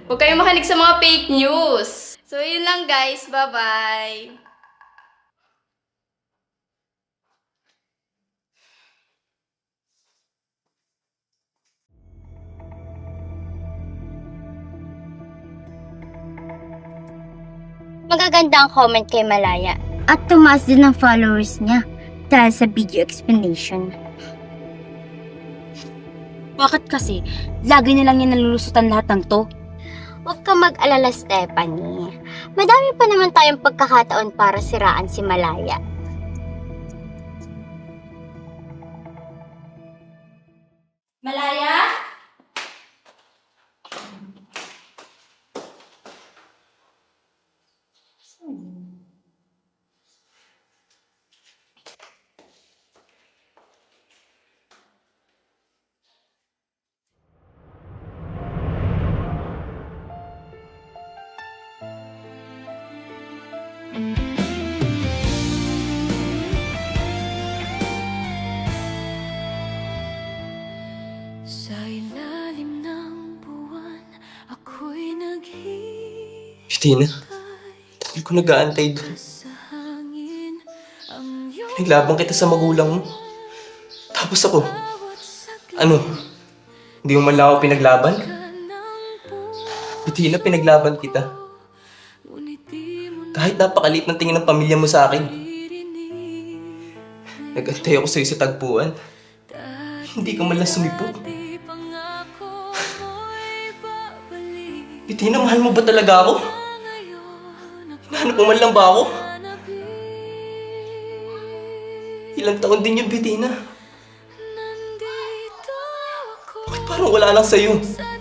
Huwag kayong makinig sa mga fake news. So, yun lang guys. Bye-bye. Magaganda ang comment kay Malaya. At tumaas din ang followers niya dahil sa video explanation. Bakit kasi? Lagi na lang niya nalulusutan lahat ng to. Huwag ka mag-alala, Stephanie. Madami pa naman tayong pagkakataon para siraan si Malaya. Malaya? Sa ilalim ng buwan, ako'y Christina, tagal ko nag-aantay doon. sa hangin. Ang iyong Naglaban kita sa magulang mo. Tapos ako, bawat saglit ano? Hindi mo man lang ako pinaglaban? ka ng puso. Christina, pinaglaban kita. Ngunit di mo Kahit napakalit ng tingin ng pamilya mo sa akin. naririnig. Nag-antay ako sa'yo sa tagpuan. Hindi ka man lang sumipot. Di pangako mo'y babalik. Christina, mahal mo ba talaga ako? Ngayon Hinahanap mo man lang ba ako? ako'y Ilang taon din yun, Christina. nandito ako Bakit parang wala lang sa'yo? sa